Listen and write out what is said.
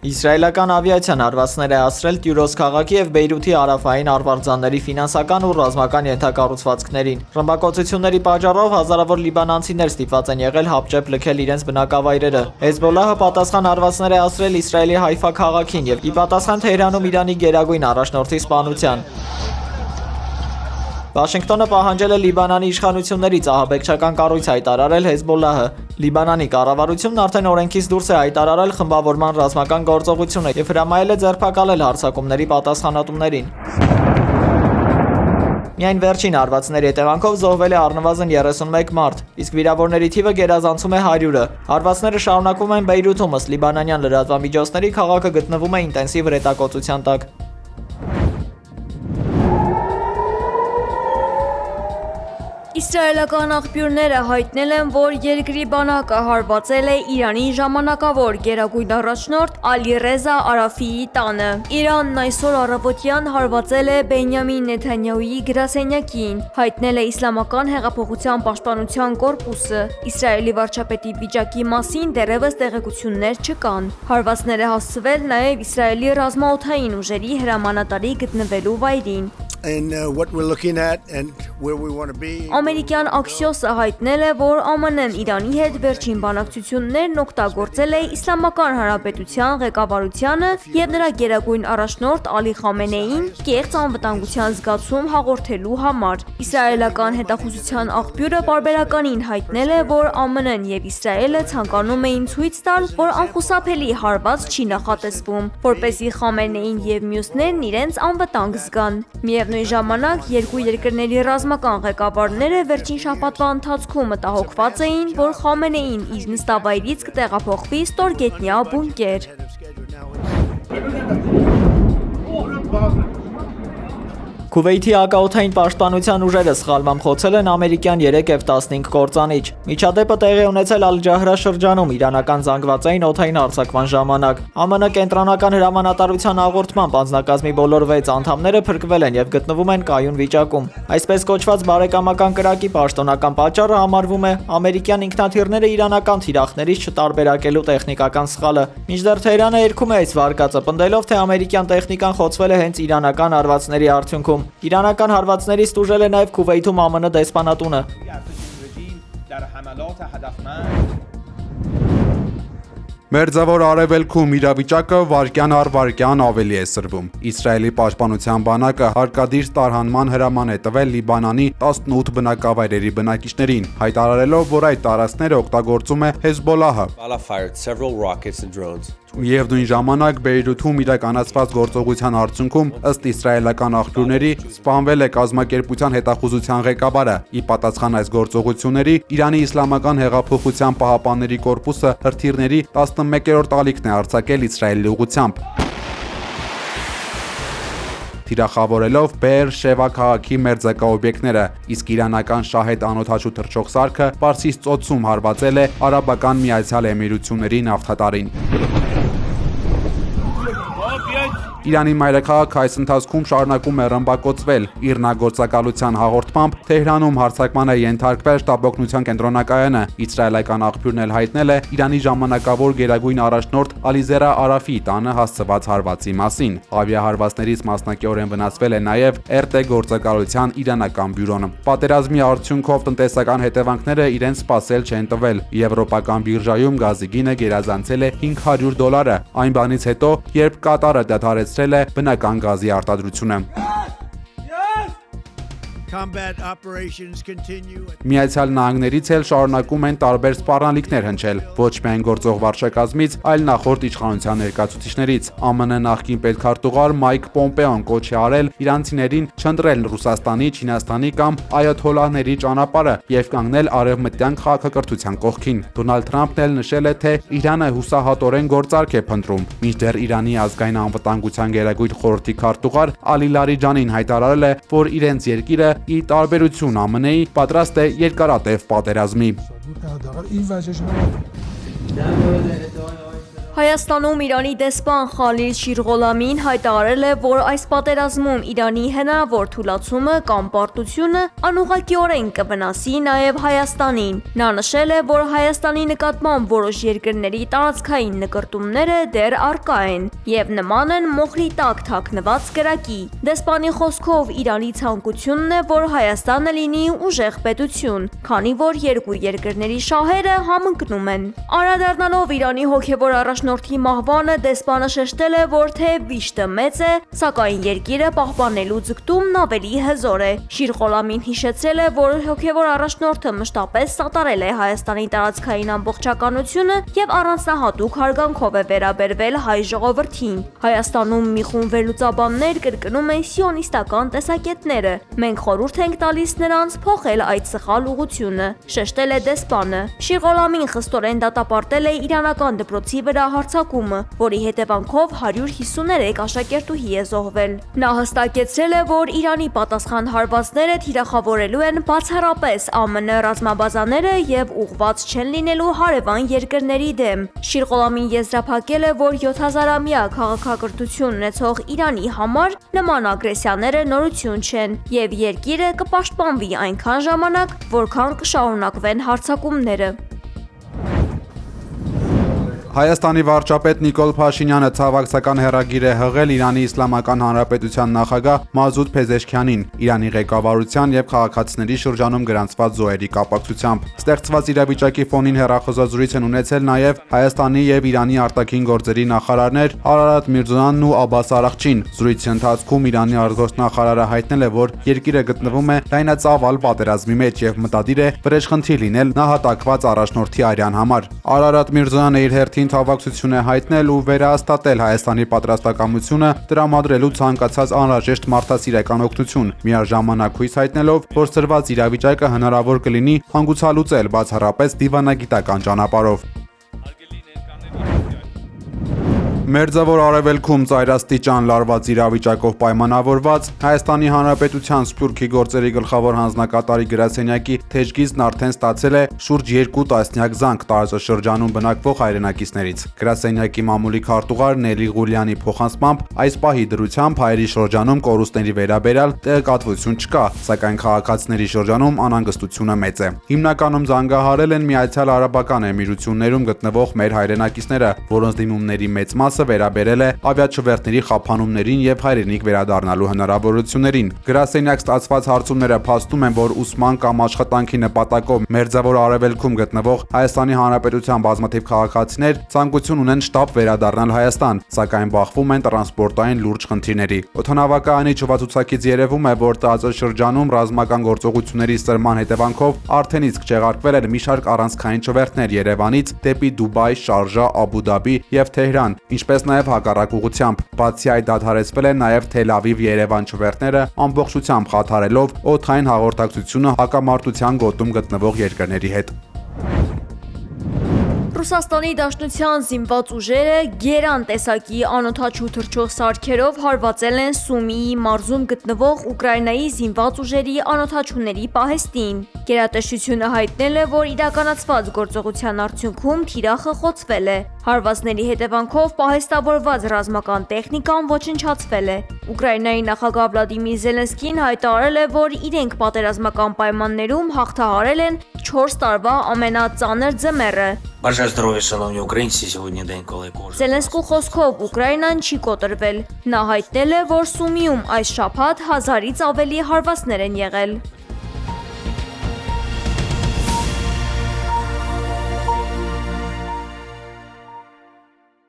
Իսրայելական ավիացիան հարվածներ է հասցրել Տյուրոս քաղաքի և Բեյրութի հարավային արվարձանների ֆինանսական ու ռազմական ենթակառուցվածքներին։ Ռմբակոծությունների պատճառով հազարավոր լիբանանցիներ ստիպված են եղել հապճեպ լքել իրենց բնակավայրերը։ Հեզբոլլահը պատասխան հարվածներ է հասցրել Իսրայելի Հայֆա քաղաքին և ի պատասխան Թեհրանում Իրանի գերագույն առաջնորդի սպանության։ Վաշինգտոնը պահանջել է Լիբանանի իշխանություններից ահաբեկչական կառույց հայտարարել Հեզբոլլահը։ Լիբանանի կառավարությունն արդեն օրենքից դուրս է հայտարարել խմբավորման ռազմական գործողությունը և հրամայել է ձերբակալել հարձակումների պատասխանատուներին։ Միայն վերջին հարվածների հետևանքով զոհվել է առնվազն 31 մարդ, իսկ վիրավորների թիվը գերազանցում է 100-ը։ Հարվածները շարունակվում են Բեյրութում, ըստ լիբանանյան լրատվամիջոցների, քաղաքը գտնվում է ինտենսիվ հրետակոծության տակ։ Իսրայելական աղբյուրները հայտնել են, որ երկրի բանակը հարվածել է Իրանի ժամանակավոր գերագույն առաջնորդ Ալի-Ռեզա Արաֆիի տանը։ Իրանն այսօր առավոտյան հարվածել է Բենյամին Նեթանյահուի գրասենյակին, հայտնել է Իսլամական հեղափոխության պաշտպանության կորպուսը։ Իսրայելի վարչապետի վիճակի մասին դեռևս տեղեկություններ չկան։ Հարվածներ է հասցվել նաև Իսրայելի ռազմաօդային ուժերի հրամանատարի գտնվելու վայրին։ Ամերիկյան Axios-ը հայտնել է, որ ԱՄՆ-ն Իրանի հետ վերջին բանակցություններն օգտագործել է Իսլամական Հանրապետության ղեկավարությանը և նրա գերագույն առաջնորդ Ալի Խամենեիին կեղծ անվտանգության զգացում հաղորդելու համար։ Իսրայելական հետախուզության աղբյուրը պարբերականին հայտնել է, որ ԱՄՆ-ն և Իսրայելը ցանկանում էին ցույց տալ, որ անխուսափելի հարված չի նախատեսվում, որպեսզի Խամենեին և մյուսներն իրենց անվտանգ զգան։ Միևնույն ժամանակ երկու երկրների ռազմական ղեկավարները վերջին շաբաթվա ընթացքում մտահոգված էին, որ Խամենեին իր նստավայրից կտեղափոխվի ստորգետնյա բունկեր։ Քուվեյթի հակաօդային պաշտպանության ուժերը սխալմամբ խոցել են ամերիկյան 3 F-15 կործանիչ։ Միջադեպը տեղի ունեցել Ալ-Ջահրա շրջանում իրանական զանգվածային օդային հարձակման ժամանակ։ ԱՄՆ կենտրոնական հրամանատարության հաղորդմամբ անձնակազմի բոլոր 6 անդամները փրկվել են և գտնվում են կայուն վիճակում։ Այսպես կոչված բարեկամական կրակի պաշտոնական պատճառը համարվում է ամերիկյան ինքնաթիռները իրանական թիրախներից չտարբերակելու տեխնիկական սխալը։ Մինչդեռ Թեհրանը երգում է այս վարկածը, պնդելով, թե ամերիկյան տեխնիկան խոցվել է հենց իրանական հարվածների արդյունքում։ Իրանական հարվածներից տուժել է նաև Քուվեյթում ԱՄՆ դեսպանատունը։ Մերձավոր Արևելքում իրավիճակը վայրկյան առ վայրկյան ավելի է սրվում։ Իսրայելի պաշտպանության բանակը հարկադիր տարհանման հրաման է տվել Լիբանանի 18 բնակավայրերի բնակիչներին, հայտարարելով, որ այդ տարածքները օգտագործում է Հեզբոլլահը։ Միևնույն ժամանակ Բեյրութում իրականացված գործողության արդյունքում, ըստ իսրայելական աղբյուրների, սպանվել է կազմակերպության հետախուզության ղեկավարը։ Ի պատասխան այս գործողությունների, Իրանի Իսլամական հեղափոխության պահապանների կորպուսը հրթիռների 11-րդ ալիքն է արձակել Իսրայելի ուղղությամբ, թիրախավորելով Բեեր Շևա քաղաքի մերձակա օբյեկտները, իսկ իրանական Շահեդ անօդաչու թռչող սարքը Պարսից ծոցում հարվածել է Արաբական Միացյալ Էմիրությունների նավթատարին։ Իրանի մայրաքաղաքը այս ընթացքում շարունակում է ռմբակոծվել։ Իռնագործակալության հաղորդմամբ Թեհրանում հարձակման է ենթարկվել շտաբօգնության կենտրոնակայանը։ Իսրայելական աղբյուրն էլ հայտնել է Իրանի ժամանակավոր գերագույն առաջնորդ Ալի-Զերա Արաֆիի տանը հասցված հարվածի մասին։ Ավիահարվածներից մասնակիորեն վնասվել է նաև ՌՏ գործակալության իրանական բյուրոն։ Պատերազմի արդյունքով տնտեսական հետևանքները իրենց սպասել չեն տվել։ Եվրոպական բիրժայում գազի գինը գերազանցել է $500, այն բանից հետո, երբ Կատարը դադարեցրել է բնական գազի արտադրությունը։ Միացյալ Նահանգներից էլ շարունակում են տարբեր սպառնալիքներ հնչել, ոչ միայն գործող վարչակազմից, այլ նախորդ իշխանության ներկայացուցիչներից։ ԱՄՆ նախկին պետքարտուղար Մայք Պոմպեոն կոչ է արել իրանցիներին չընտրել Ռուսաստանի, Չինաստանի կամ այաթոլլահների ճանապարհը եւ կանգնել արևմտյան քաղաքակրթության կողքին։ Դոնալդ Թրամփն էլ նշել է, թե Իրանը հուսահատորեն գործարք է փնտրում, մինչդեռ Իրանի ազգային անվտանգության գերագույն խորհրդի քարտուղար Ալի Լարիջանին հայտարարել է, որ իրենց երկիրը ի տարբերություն ԱՄՆ-ի պատրաստ է երկարատև պատերազմի։ Հայաստանում Իրանի դեսպան Խալիլ Շիրղոլամին հայտարարել է, որ այս պատերազմում Իրանի հնարավոր թուլացումը կամ պարտությունը անուղղակիորեն կվնասի նաև Հայաստանին։ Նա նշել է, որ Հայաստանի նկատմամբ որոշ երկրների տարածքային նկրտումները դեռ առկա են եւ նման են մոխրի տակ թաքնված կրակի։ Դեսպանի խոսքով Իրանի ցանկությունն է, որ Հայաստանը լինի ուժեղ պետություն, քանի որ երկու երկրների շահերը համընկնում են։ Անդրադառնալով Իրանի հոգևոր առաջնորդի մահվանը դեսպանը շեշտել է, որ թե վիշտը մեծ է, սակայն երկիրը պահպանելու ձգտումն ավելի հզոր է։ Շիրղոլամին հիշեցրել է, որ հոգևոր առաջնորդը մշտապես սատարել է Հայաստանի տարածքային ամբողջականությունը եւ առանձնահատուկ հարգանքով է վերաբերվել հայ ժողովրդին։ Հայաստանում մի խումբ վերլուծաբաններ կրկնում են սիոնիստական տեսակետները։ Մենք խորհուրդ ենք տալիս նրանց փոխել այդ սխալ ուղղությունը, շեշտել է դեսպանը։ Շիրղոլամին խստորեն դատապարտել է իրանական դպրոցի վրա հարձակումը, որի հետևանքով 153 աշակերտուհի է զոհվել։ Նա հստակեցրել է, որ Իրանի պատասխան հարվածները թիրախավորելու են բացառապես ԱՄՆ ռազմաբազաները եւ ուղղված չեն լինելու հարևան երկրների դեմ։ Շիրղոլամին եզրափակել է, որ 7000-ամյա քաղաքակրթություն ունեցող Իրանի համար նման ագրեսիաները նորություն չեն եւ երկիրը կպաշտպանվի այնքան ժամանակ, որքան կշարունակվեն հարձակումները։ Հայաստանի վարչապետ Նիկոլ Փաշինյանը ցավակցական հեռագիր է հղել Իրանի Իսլամական Հանրապետության նախագահ Մազուդ Փեզեշքյանին Իրանի ղեկավարության եւ քաղաքացիների շրջանում գրանցված զոհերի կապակցությամբ։ Ստեղծված իրավիճակի ֆոնին հեռախոսազրույց են ունեցել նաեւ Հայաստանի եւ Իրանի արտաքին գործերի նախարարներ Արարատ Միրզոյանն ու Աբբաս Արաղչին։ Զրույցի ընթացքում Իրանի արտգործնախարարը հայտնել է, որ երկիրը գտնվում է լայնածավալ պատերազմի մեջ եւ մտադիր է վրեժխնդիր լինել նահատակված առաջնորդի արյան համար։ Արարատ Միրզոյանը իր հերթին հավաքություն է հայտնել ու վերահաստատել Հայաստանի պատրաստակամությունը տրամադրելու ցանկացած անհրաժեշտ մարդասիրական օգնություն, միաժամանակ հույս հայտնելով, որ սրված իրավիճակը հնարավոր կլինի հանգուցալուծել բացառապես դիվանագիտական ճանապարհով։ Մերձավոր Արևելքում ծայրաստիճան լարված իրավիճակով պայմանավորված Հայաստանի Հանրապետության Սփյուռքի գործերի գլխավոր հանձնակատարի գրասենյակի թեժգիծն արդեն ստացել է շուրջ 2 տասնյակ զանգ տարածաշրջանում բնակվող հայրենակիցներից։ Գրասենյակի մամուլի քարտուղար Նելի Ղուլյանի փոխանցմամբ այս պահի դրությամբ հայերի շրջանում կորուստների վերաբերյալ տեղեկատվություն չկա, սակայն քաղաքացիների շրջանում անհանգստությունը մեծ է։ Հիմնականում զանգահարել են Միացյալ Արաբական Էմիրություններում գտնվող մեր հայրենակիցները, որոնց դիմումների մեծ մասը վերաբերել է ավիաչվերթների խափանումներին եւ հայրենիք վերադառնալու հնարավորություններին։ Գրասենյակ ստացված հարցումները փաստում են, որ ուսման կամ աշխատանքի նպատակով Մերձավոր Արևելքում գտնվող Հայաստանի Հանրապետության բազմաթիվ քաղաքացիներ ցանկություն ունեն շտապ վերադառնալ Հայաստան, սակայն բախվում են տրանսպորտային լուրջ խնդիրների։ Օդանավակայանի չվացուցակից երևում է, որ տարածաշրջանում ռազմական գործողությունների սրման հետևանքով արդեն իսկ չեղարկվել են մի շարք առանցքային չվերթներ Երևանից դեպի Դուբայ, Շարժա, Աբու Դաբի եւ Թեհրան, ինչպես նաև հակառակ ուղղությամբ։ Բացի այդ դադարեցվել են նաև Թել Ավիվ-Երևան չվերթները, ամբողջությամբ խաթարելով օդային հաղորդակցությունը հակամարտության գոտում գտնվող երկրների հետ։ Ռուսաստանի Դաշնության զինված ուժերը գերան տեսակի անօդաչու թռչող սարքերով հարվածել են Սումիի մարզում գտնվող Ուկրաինայի զինված ուժերի անօդաչուների պահեստին։ Գերատեսչությունը հայտնել է, որ իրականացված գործողության արդյունքում թիրախը խոցվել է։ Հարվածների հետևանքով պահեստավորված ռազմական տեխնիկան ոչնչացվել է։ Ուկրաինայի նախագահ Վլադիմիր Զելենսկին հայտարարել է, որ իրենք պատերազմական պայմաններում հաղթահարել են 4 տարվա ամենածանր ձմեռը։ Бажаю здоров'я, шановні українці. Сьогодні день, коли кожен Զելենսկու խոսքով Ուկրաինան չի կոտրվել։ Նա հայտնել է, որ Սումիում այս շաբաթ 1000-ից ավելի հարվածներ են եղել։